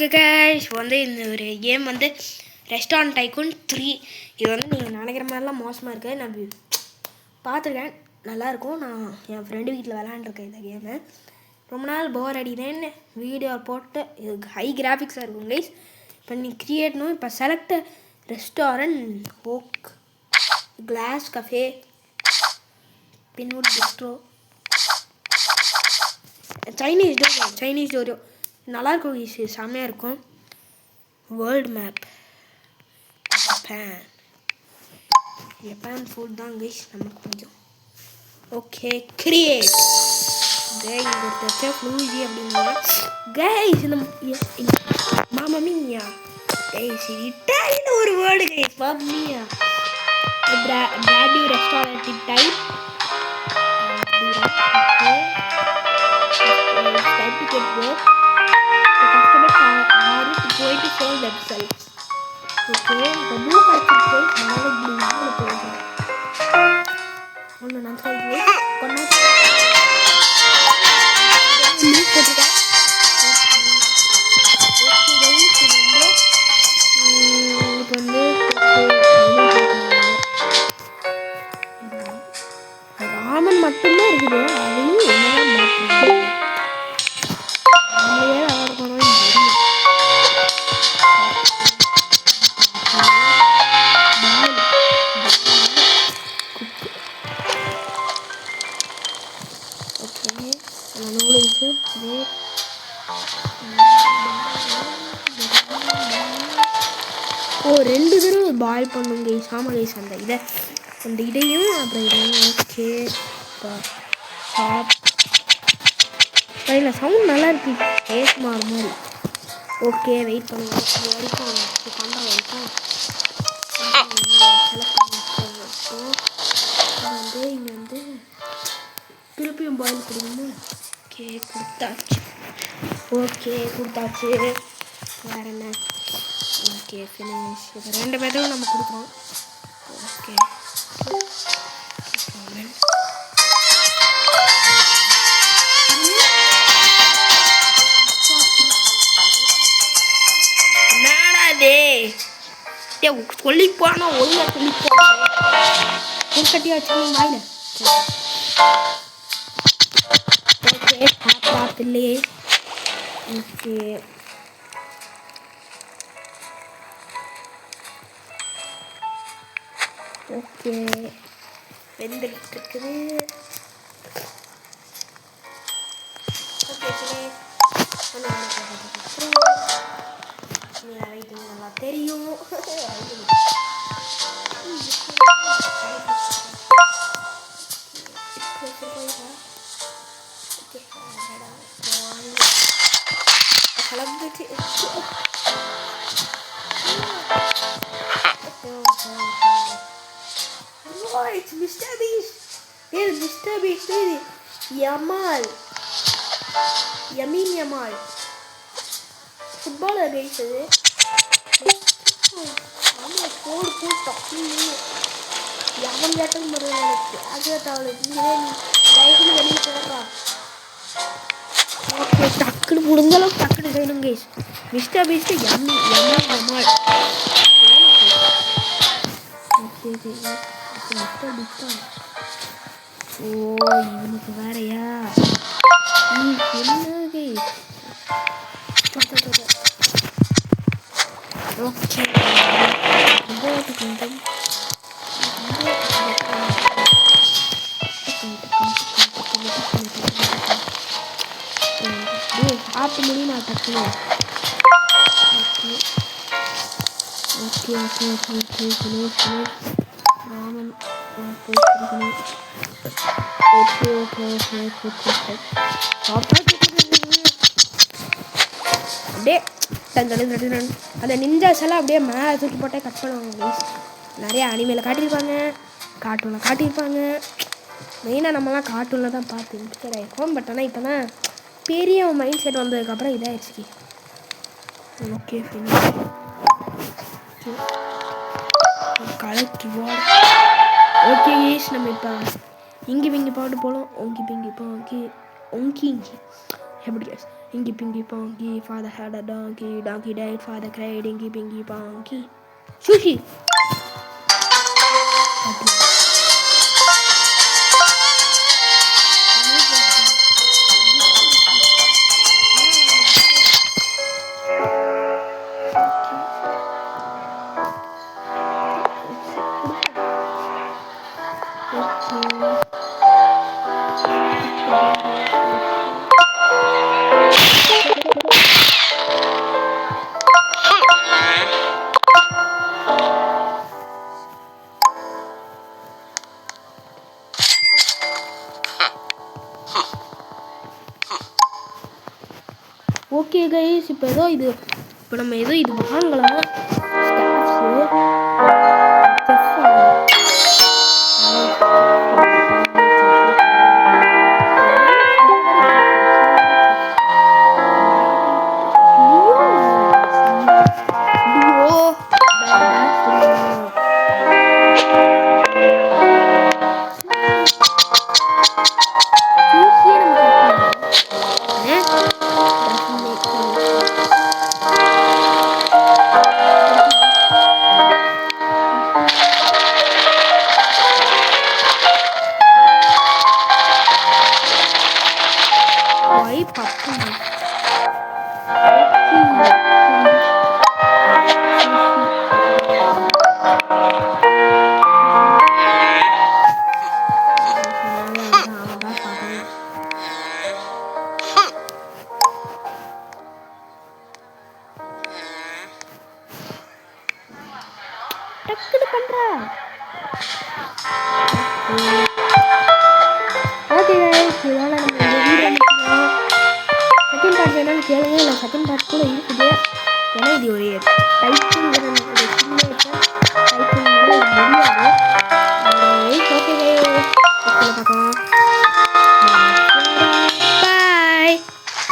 Okay guys, வந்து இந்த ஒரு கேம் வந்து ரெஸ்டாரண்ட் டைக்கூன் 3. இது வந்து நீங்கள் நினைக்கிற மாதிரிலாம் மோசமாக இருக்குது. நான் பார்த்துருக்கேன், நல்லாயிருக்கும். நான் என் ஃப்ரெண்டு வீட்டில் விளாண்டுருக்கேன் இந்த கேமு. ரொம்ப நாள் போர் அடிக்கிறேன்னு வீடியோ போட்டு இது ஹை கிராஃபிக்ஸாக இருக்கும் கைஸ். இப்போ நீ கிரியேட்னும் இப்போ select restaurant oak class cafe pinewood bistro Chinese டோரியோ நல்லாயிருக்கும் கைஸ், செம்மையாக இருக்கும். வேர்ல்டு மேப் ஜப்பான் ஃபுட் தான் கைஸ் நமக்கு கொஞ்சம். ஓகே கிரியேட் இங்கே ஒரு ஃப்ளூஜி அப்படின்னா கைஸ் இந்த மாமமியா கைஸ் இட்டாலியில் ஒரு வேர்டு கைஸ் மாமியா பிராடியூ restaurant type to get work, the customer are going to show themselves. Okay, the blue carpet place, another blue one. One answer is one. Raman மட்டுமே இருக்குது, அதையும் என்னதான் மாற்றுறது. ரெண்டு தடவை பாயில் பண்ணும் கைஸ். ஆமாம் கைஸ், அந்த இதையும் அப்புறம் இதையும். ஓகே இல்லை சவுண்ட் நல்லா இருக்கு, பேஸ் மாறு மாதிரி. ஓகே வெயிட் பண்ணுவோம், இது வரைக்கும் பண்ணுற வரைக்கும் வந்து இங்கே வந்து திருப்பியும் பாயில் கொடுக்கணும். ஓகே கொடுத்தாச்சு வேறு என்ன. Okay finish. இப்போ ரெண்டு பேரும் நம்ம கொடுக்குறோம். ஓகே சொல்லிப்போனா ஒழுங்கா சொல்லிப்போ கட்டியா வச்சுக்கணும் வாயில. ஓகே பார்த்துலையே. ஓகே ஓகே வெந்துட்டு இருக்குது. ஓகே நல்லா தெரியும். It's Mr. Beast. Here's Mr. Beast. Yamal. Yamin Yamal. Footballer guys இது. ஆமா கோட் டக்கு. யாவன் கேட்டல் மறந்து எனக்கு. அகட்டாவல இங்கே டைட்டில் வெளிய போறா. ஓகே டக்கு புடுங்கலாம் டக்கு செய்யணும் guys. Mr. Beast Yamal. Okay ஓ இவனுக்கு வேறையா என்னது. ஓகே கொஞ்சம் பார்த்து முடியும் நான் டக்குனு. ஓகே ராமன் அப்படியே அந்த நிஞ்சாஸ் எல்லாம் அப்படியே மேலே தூக்கி போட்டே கட் பண்ணுவாங்க. நிறைய அனிமேல கார்ட்டூனில் காட்டியிருப்பாங்க. மெயினாக நம்மலாம் கார்ட்டூனில் தான் பார்த்து இன்ஸ்பயர் ஆகிருக்கோம். பட் ஆனால் இப்போ தான் பெரிய மைண்ட் செட் வந்ததுக்கப்புறம் இதாகிடுச்சு. ஓகே கலக்கி போட. ஓகே ஈஸ் நம்ம இப்போ இங்கி பிங்கி பாட்டு போகலாம். ஒங்கி பிங்கி பாக்கி ஒங்கி எப்படி Ingy Pingy Ponky, father had a donkey, donkey died, father cried, Ingy Pingy Ponky. Sushi! Okay guys, இப்போ நம்ம ஏதோ இது வாங்கலாம். செகண்ட் பார்ட் வேணாலும் கேளுங்க. நான் செகண்ட் பார்ட் கூட இருக்குது. ஏன்னா இது ஒரு டைட்டில்